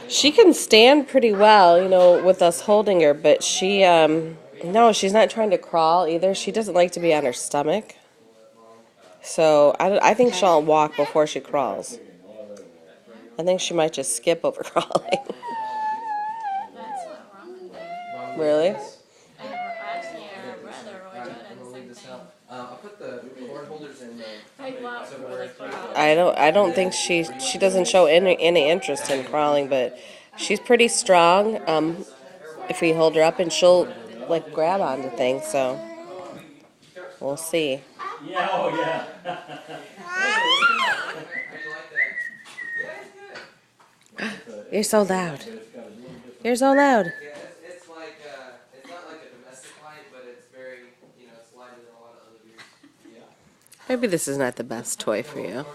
She can stand pretty well, you know, with us holding her, but she, no, she's not trying to crawl either. She doesn't like to be on her stomach. So I think she'll walk before she crawls. I think she might just skip over crawling. That's what Roman did. Really? Actually, our brother, Roy Joe, did the same thing. I'll put the cord holders in the. I walked for like 4 hours. I don't think she doesn't show any interest in crawling, but she's pretty strong. If we hold her up, and she'll like grab onto things, so we'll see. Yeah, oh yeah. You're so loud. You're so loud. Yeah, it's like it's not like a domestic light, but it's very, it's lighter than a lot of other beers. Yeah. Maybe this is not the best toy for you.